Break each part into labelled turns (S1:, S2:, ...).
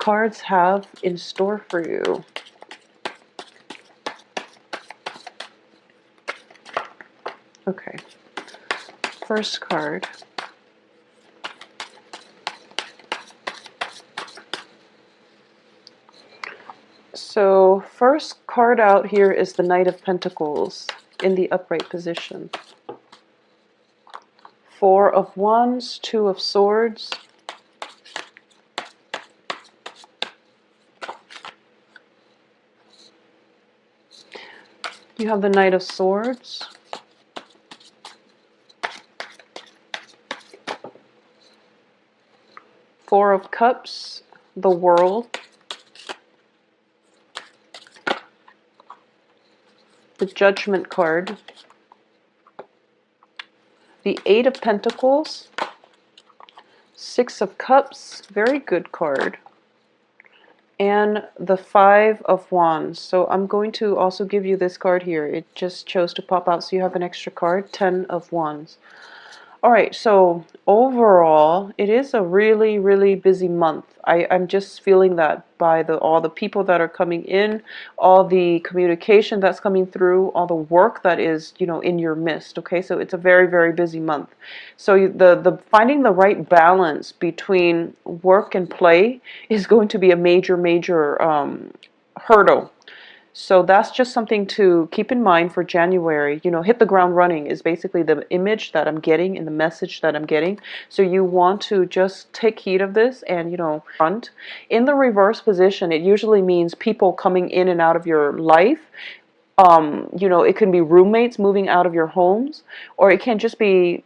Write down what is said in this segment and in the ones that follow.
S1: cards have in store for you. Okay, first card. So first card out here is the Knight of Pentacles in the upright position. Four of Wands, Two of Swords. You have the Knight of Swords. Four of Cups, the World. The Judgment card. The Eight of Pentacles. Six of Cups, very good card. And the Five of Wands. So I'm going to also give you this card here. It just chose to pop out, so you have an extra card. 10 of Wands. All right, so overall, it is a really, really busy month. I'm just feeling that by all the people that are coming in, all the communication that's coming through, all the work that is, in your midst. Okay, so it's a very, very busy month. So the finding the right balance between work and play is going to be a major, major hurdle. So that's just something to keep in mind for January. Hit the ground running is basically the image that I'm getting and the message that I'm getting. So you want to just take heed of this and, front. In the reverse position, it usually means people coming in and out of your life. It can be roommates moving out of your homes, or it can just be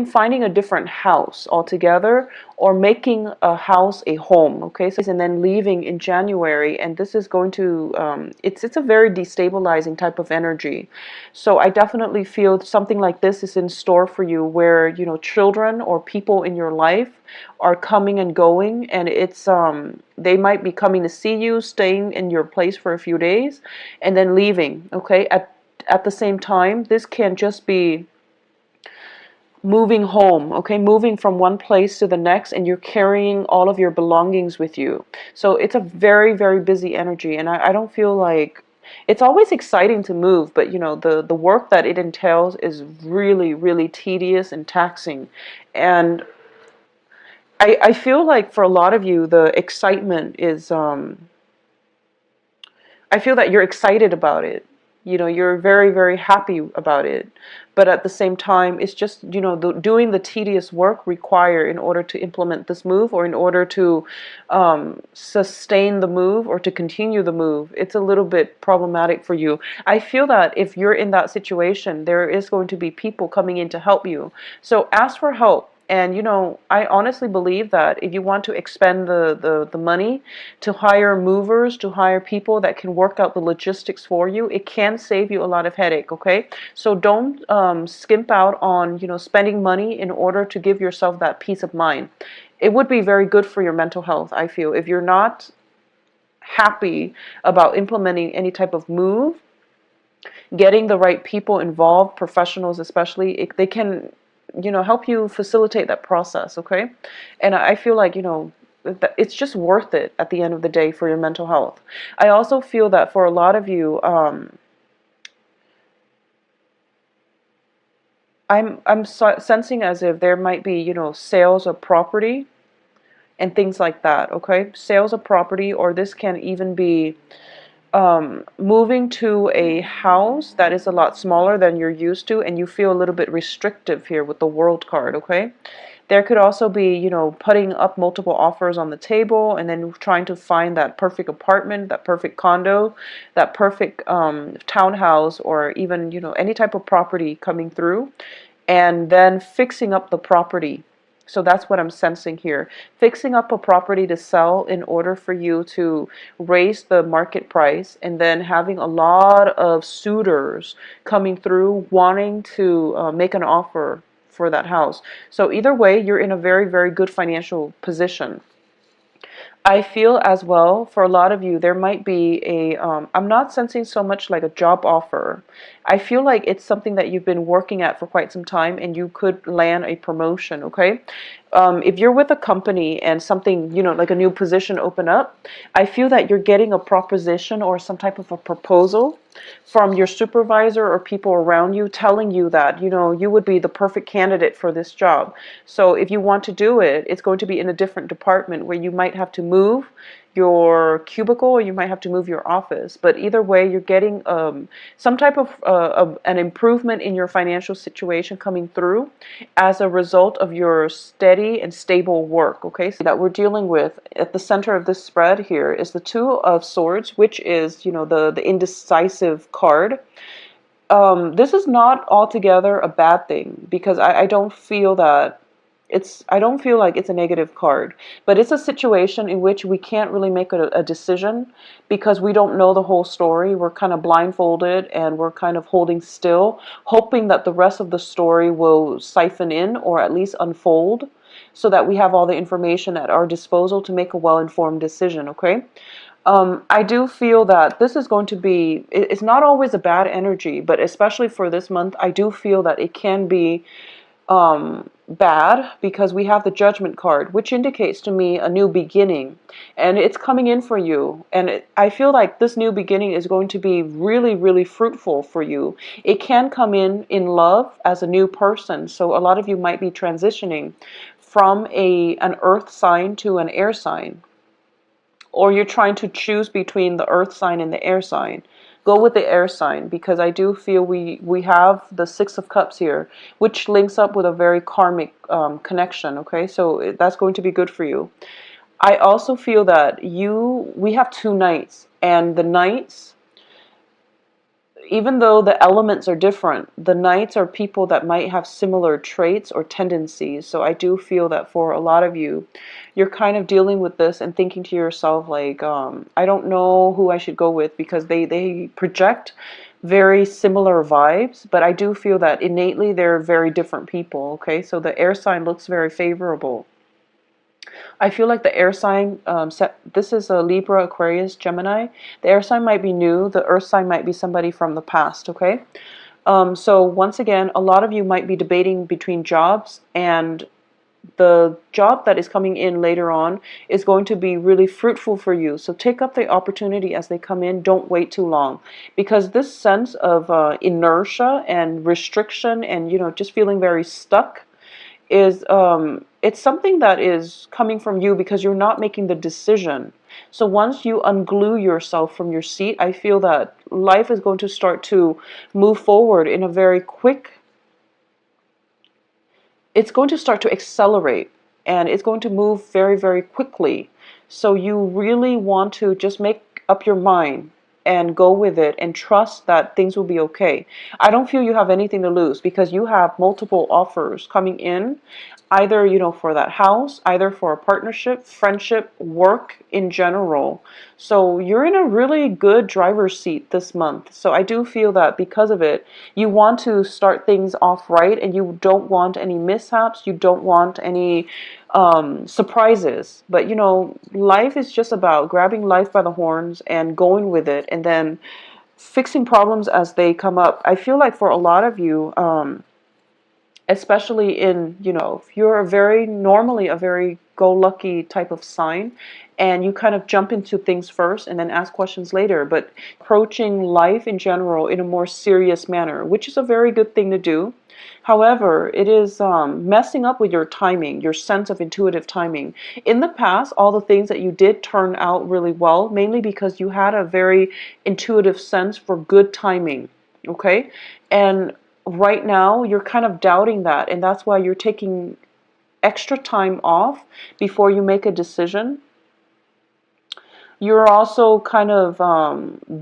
S1: finding a different house altogether, or making a house a home. Okay, so and then leaving in January, and this is going to it's a very destabilizing type of energy. So I definitely feel something like this is in store for you, where children or people in your life are coming and going, and it's they might be coming to see you, staying in your place for a few days, and then leaving. Okay, at the same time, this can just be moving home, okay, moving from one place to the next, and you're carrying all of your belongings with you. So it's a very, very busy energy, and I don't feel like it's always exciting to move, but the work that it entails is really, really tedious and taxing. And I feel like for a lot of you, the excitement is I feel that you're excited about it. You're very, very happy about it. But at the same time, it's just, doing the tedious work required in order to implement this move, or in order to sustain the move, or to continue the move. It's a little bit problematic for you. I feel that if you're in that situation, there is going to be people coming in to help you. So ask for help. And, I honestly believe that if you want to expend the money to hire movers, to hire people that can work out the logistics for you, it can save you a lot of headache, okay? So don't skimp out on, spending money in order to give yourself that peace of mind. It would be very good for your mental health, I feel. If you're not happy about implementing any type of move, getting the right people involved, professionals especially, they can help you facilitate that process, okay? And I feel like, it's just worth it at the end of the day for your mental health. I also feel that for a lot of you, I'm sensing as if there might be, sales of property and things like that, okay? Sales of property, or this can even be moving to a house that is a lot smaller than you're used to, and you feel a little bit restrictive here with the World card, okay? There could also be, putting up multiple offers on the table, and then trying to find that perfect apartment, that perfect condo, that perfect townhouse, or even, any type of property coming through, and then fixing up the property. So that's what I'm sensing here. Fixing up a property to sell in order for you to raise the market price, and then having a lot of suitors coming through wanting to make an offer for that house. So either way, you're in a very, very good financial position. I feel as well, for a lot of you, there might be I'm not sensing so much like a job offer. I feel like it's something that you've been working at for quite some time, and you could land a promotion, okay? if you're with a company and something, like a new position open up, I feel that you're getting a proposition or some type of a proposal from your supervisor or people around you telling you that, you would be the perfect candidate for this job. So if you want to do it, it's going to be in a different department where you might have to move your cubicle or you might have to move your office. But either way, you're getting some type of an improvement in your financial situation coming through as a result of your steady and stable work. Okay, so that we're dealing with at the center of this spread here is the Two of Swords, which is, the indecisive card. This is not altogether a bad thing, because I don't feel that I don't feel like it's a negative card, but it's a situation in which we can't really make a decision because we don't know the whole story. We're kind of blindfolded and we're kind of holding still, hoping that the rest of the story will siphon in or at least unfold so that we have all the information at our disposal to make a well-informed decision, okay? I do feel that this is going to be, it's not always a bad energy, but especially for this month, I do feel that it can be bad because we have the Judgment card, which indicates to me a new beginning, and it's coming in for you. And I feel like this new beginning is going to be really, really fruitful for you. It can come in love as a new person. So a lot of you might be transitioning from an earth sign to an air sign, or you're trying to choose between the earth sign and the air sign. Go with the air sign, because I do feel we have the Six of Cups here, which links up with a very karmic connection, okay? So that's going to be good for you. I also feel that we have two knights, and the knights, even though the elements are different, the knights are people that might have similar traits or tendencies. So I do feel that for a lot of you, you're kind of dealing with this and thinking to yourself, like, I don't know who I should go with, because they project very similar vibes, but I do feel that innately they're very different people, okay? So the air sign looks very favorable. I feel like the air sign, this is a Libra, Aquarius, Gemini. The air sign might be new. The earth sign might be somebody from the past, okay? So once again, a lot of you might be debating between jobs, and the job that is coming in later on is going to be really fruitful for you. So take up the opportunity as they come in. Don't wait too long, because this sense of inertia and restriction and, just feeling very stuck is it's something that is coming from you because you're not making the decision. So once you unglue yourself from your seat, I feel that life is going to start to move forward in a very quick, it's going to start to accelerate, and it's going to move very, very quickly. So you really want to just make up your mind and go with it and trust that things will be okay. I don't feel you have anything to lose, because you have multiple offers coming in, either, for that house, either for a partnership, friendship, work in general. So you're in a really good driver's seat this month. So I do feel that because of it, you want to start things off right, and you don't want any mishaps. You don't want any surprises. But, life is just about grabbing life by the horns and going with it, and then fixing problems as they come up. I feel like for a lot of you, especially in, if you're normally a very go-lucky type of sign, and you kind of jump into things first and then ask questions later, but approaching life in general in a more serious manner, which is a very good thing to do. However, it is messing up with your timing, your sense of intuitive timing. In the past, all the things that you did turn out really well, mainly because you had a very intuitive sense for good timing, okay? And right now, you're kind of doubting that, and that's why you're taking extra time off before you make a decision. You're also kind of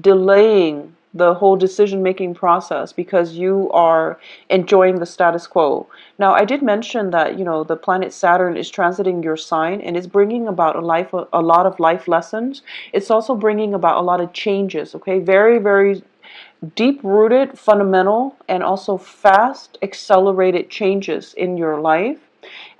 S1: delaying the whole decision-making process because you are enjoying the status quo. Now, I did mention that, the planet Saturn is transiting your sign, and it's bringing about a lot of life lessons. It's also bringing about a lot of changes, okay? Very, very deep-rooted, fundamental, and also fast, accelerated changes in your life.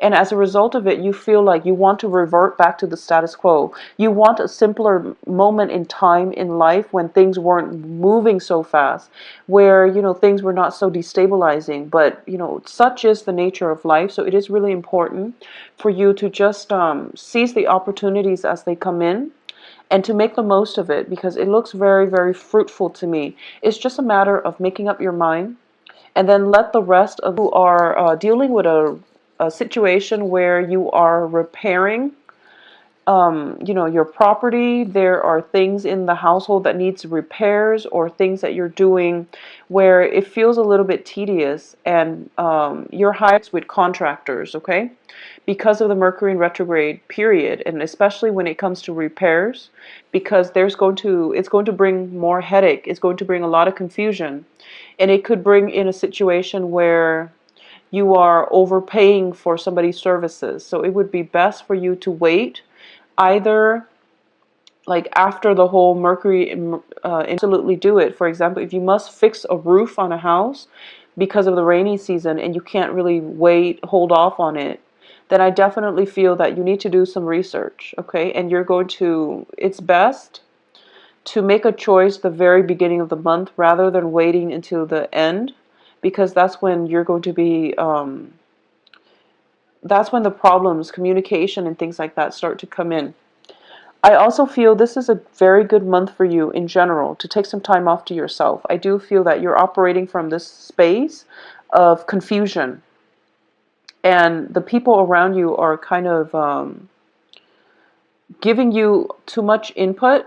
S1: And as a result of it, you feel like you want to revert back to the status quo. You want a simpler moment in time in life when things weren't moving so fast, where, things were not so destabilizing. But, such is the nature of life. So it is really important for you to just seize the opportunities as they come in and to make the most of it, because it looks very, very fruitful to me. It's just a matter of making up your mind, and then let the rest of who are dealing with a situation where you are repairing your property. There are things in the household that needs repairs, or things that you're doing where it feels a little bit tedious, and you're hired with contractors, okay? Because of the Mercury in retrograde period, and especially when it comes to repairs, because it's going to bring more headache. It's going to bring a lot of confusion, and it could bring in a situation where you are overpaying for somebody's services. So it would be best for you to wait, either like after the whole Mercury, absolutely do it. For example, if you must fix a roof on a house because of the rainy season and you can't really hold off on it, then I definitely feel that you need to do some research, okay? And it's best to make a choice the very beginning of the month rather than waiting until the end, because that's when you're going to be, that's when the problems, communication and things like that start to come in. I also feel this is a very good month for you in general to take some time off to yourself. I do feel that you're operating from this space of confusion, and the people around you are kind of giving you too much input,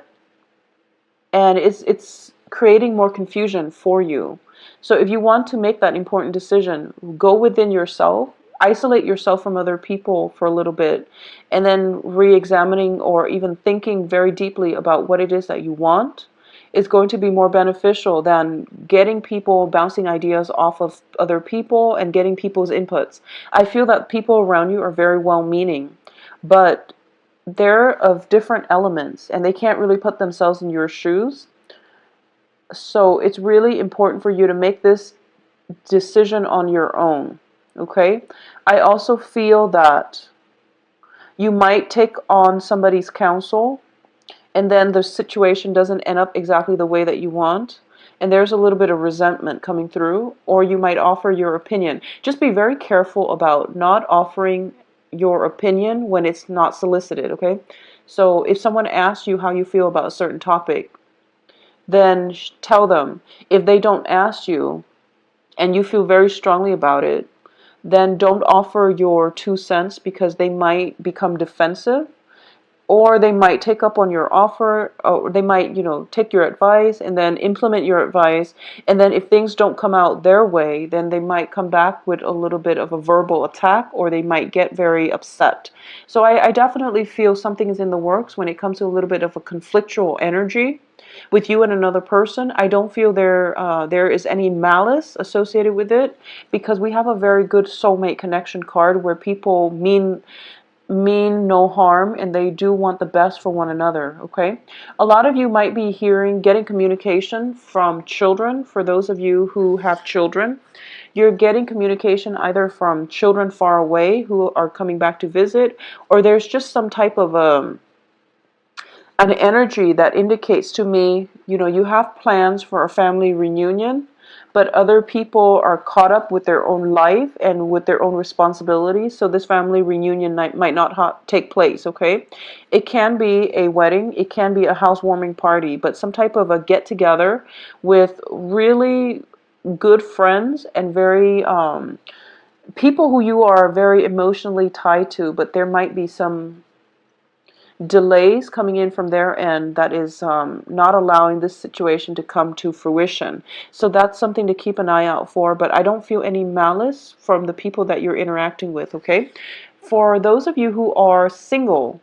S1: and it's creating more confusion for you. So if you want to make that important decision, go within yourself, isolate yourself from other people for a little bit, and then re-examining or even thinking very deeply about what it is that you want is going to be more beneficial than getting people bouncing ideas off of other people and getting people's inputs. I feel that people around you are very well-meaning, but they're of different elements and they can't really put themselves in your shoes. So it's really important for you to make this decision on your own, okay? I also feel that you might take on somebody's counsel and then the situation doesn't end up exactly the way that you want, and there's a little bit of resentment coming through, or you might offer your opinion. Just be very careful about not offering your opinion when it's not solicited, okay? So if someone asks you how you feel about a certain topic, then tell them. If they don't ask you and you feel very strongly about it, then don't offer your 2 cents, because they might become defensive, or they might take up on your offer, or they might, take your advice and then implement your advice. And then if things don't come out their way, then they might come back with a little bit of a verbal attack, or they might get very upset. So I definitely feel something is in the works when it comes to a little bit of a conflictual energy with you and another person. I don't feel there is any malice associated with it, because we have a very good soulmate connection card where people mean no harm and they do want the best for one another, okay? A lot of you might be getting communication from children. For those of you who have children, you're getting communication either from children far away who are coming back to visit, or there's just some type of an energy that indicates to me, you have plans for a family reunion, but other people are caught up with their own life and with their own responsibilities, so this family reunion might not take place, okay? It can be a wedding, it can be a housewarming party, but some type of a get-together with really good friends and very people who you are very emotionally tied to, but there might be some delays coming in from their end that is not allowing this situation to come to fruition. So that's something to keep an eye out for, but I don't feel any malice from the people that you're interacting with, okay? For those of you who are single,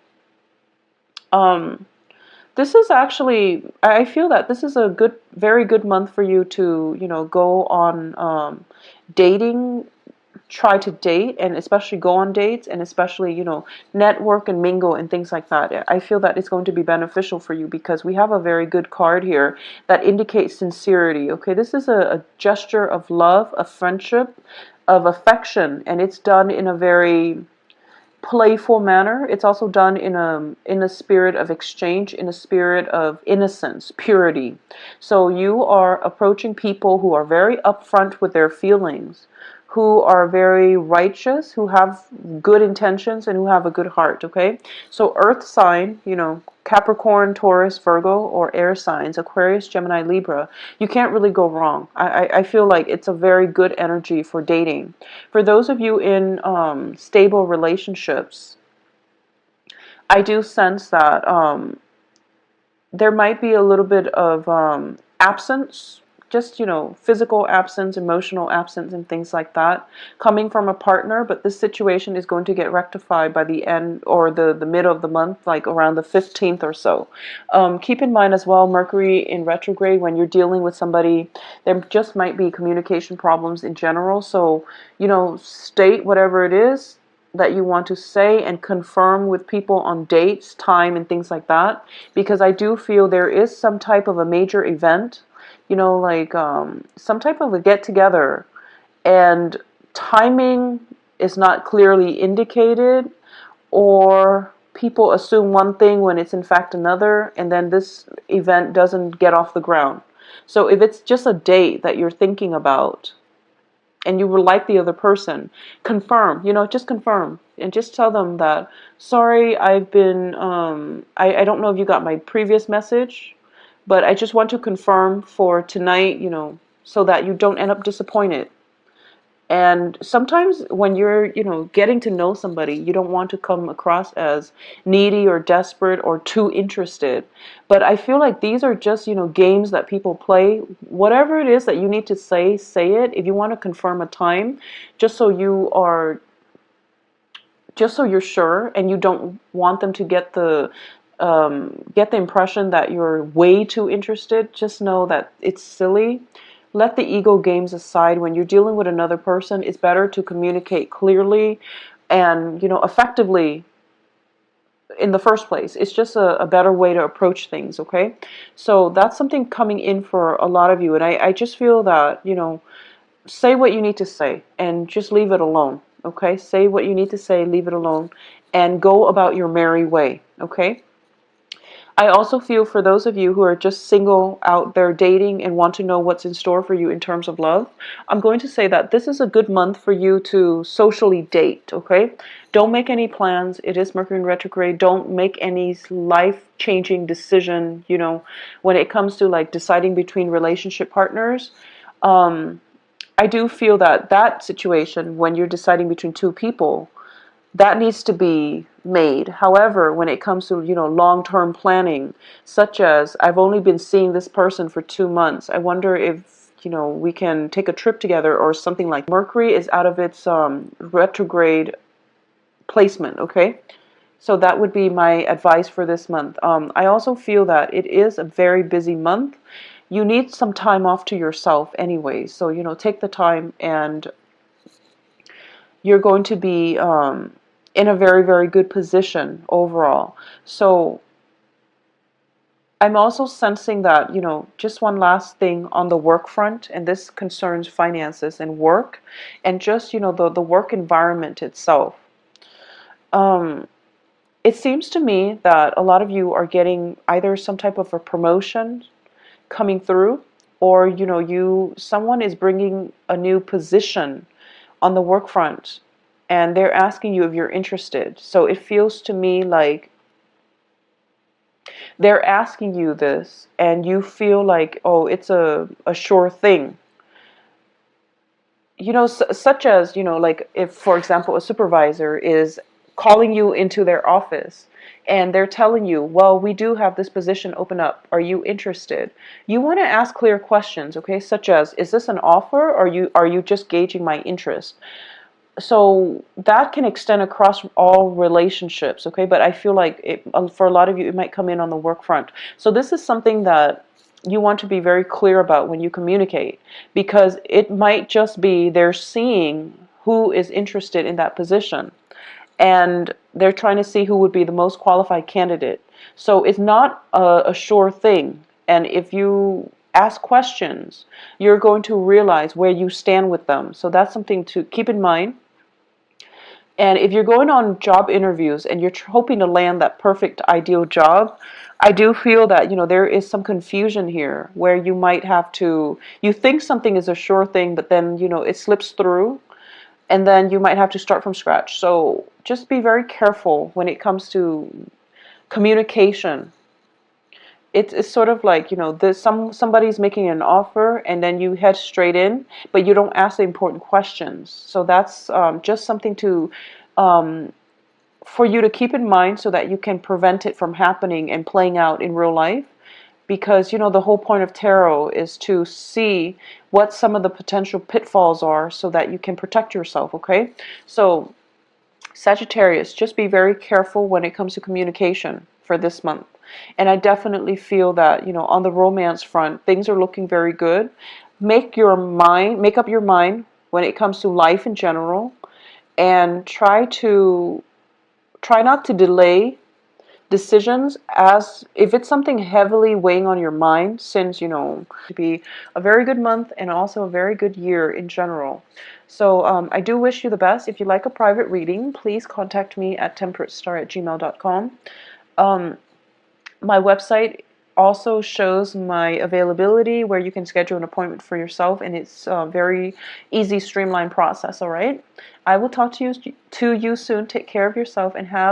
S1: this is actually, I feel that this is a very good month for you to, go on dating, try to date, and especially go on dates, and especially, network and mingle and things like that. I feel that it's going to be beneficial for you because we have a very good card here that indicates sincerity, okay? This is a gesture of love, of friendship, of affection, and it's done in a very playful manner. It's also done in a spirit of exchange, in a spirit of innocence, purity. So you are approaching people who are very upfront with their feelings, who are very righteous, who have good intentions, and who have a good heart, okay? So earth sign, you know, Capricorn, Taurus, Virgo, or air signs, Aquarius, Gemini, Libra, you can't really go wrong. I feel like it's a very good energy for dating. For those of you in stable relationships, I do sense that there might be a little bit of absence, just, you know, physical absence, emotional absence, and things like that coming from a partner, but this situation is going to get rectified by the end or the middle of the month, like around the 15th or so. Keep in mind as well, Mercury in retrograde, when you're dealing with somebody, there just might be communication problems in general, so, you know, state whatever it is that you want to say and confirm with people on dates, time, and things like that, because I do feel there is some type of a major event, you know, like some type of a get-together, and timing is not clearly indicated, or people assume one thing when it's in fact another, and then this event doesn't get off the ground. So if it's just a date that you're thinking about, and you will like the other person, confirm, you know, just confirm and just tell them that, sorry, I've been, I don't know if you got my previous message, but I just want to confirm for tonight, you know, so that you don't end up disappointed. And sometimes when you're, you know, getting to know somebody, you don't want to come across as needy or desperate or too interested. But I feel like these are just, you know, games that people play. Whatever it is that you need to say, say it. If you want to confirm a time, just so you are, just so you're sure, and you don't want them to get the impression that you're way too interested, just know that it's silly. Let the ego games aside. When you're dealing with another person, it's better to communicate clearly and, you know, effectively in the first place. It's just a better way to approach things, okay? So that's something coming in for a lot of you. And I just feel that, you know, say what you need to say and just leave it alone, okay? Say what you need to say, leave it alone, and go about your merry way, okay? I also feel for those of you who are just single out there dating and want to know what's in store for you in terms of love, I'm going to say that this is a good month for you to socially date, okay? Don't make any plans. It is Mercury in retrograde. Don't make any life-changing decision, you know, when it comes to like deciding between relationship partners. I do feel that that situation, when you're deciding between two people, that needs to be made. However, when it comes to, you know, long-term planning, such as I've only been seeing this person for 2 months, I wonder if, you know, we can take a trip together or something. Like Mercury is out of its retrograde placement, okay? So that would be my advice for this month. I also feel that it is a very busy month. You need some time off to yourself anyway. So, you know, take the time, and you're going to be in a very, very good position overall. So I'm also sensing that, you know, just one last thing on the work front, and this concerns finances and work, and just, you know, the work environment itself. It seems to me that a lot of you are getting either some type of a promotion coming through, or, you know, someone is bringing a new position on the work front, and they're asking you if you're interested. So it feels to me like they're asking you this, and you feel like, oh, it's a sure thing. You know, such as, you know, like if, for example, a supervisor is calling you into their office and they're telling you, well, we do have this position open up. Are you interested? You want to ask clear questions, okay? Such as, is this an offer, or are you just gauging my interest? So that can extend across all relationships, okay? But I feel like for a lot of you, it might come in on the work front. So this is something that you want to be very clear about when you communicate, because it might just be they're seeing who is interested in that position, and they're trying to see who would be the most qualified candidate. So it's not a sure thing. And if you ask questions, you're going to realize where you stand with them. So that's something to keep in mind. And if you're going on job interviews and you're hoping to land that perfect ideal job, I do feel that, there is some confusion here where you might have to, you think something is a sure thing, but then, it slips through, and then you might have to start from scratch. So just be very careful when it comes to communication. It's sort of like, there's somebody's making an offer and then you head straight in, but you don't ask the important questions. So that's just something to for you to keep in mind so that you can prevent it from happening and playing out in real life. Because, the whole point of tarot is to see what some of the potential pitfalls are so that you can protect yourself, okay? So, Sagittarius, just be very careful when it comes to communication for this month. And I definitely feel that, on the romance front, things are looking very good. Make up your mind when it comes to life in general, and try not to delay decisions, as if it's something heavily weighing on your mind, since to be a very good month and also a very good year in general. So I do wish you the best. If you'd like a private reading, please contact me at temperatestar@gmail.com. My website also shows my availability where you can schedule an appointment for yourself, and it's a very easy, streamlined process. All right, I will talk to you soon. Take care of yourself and have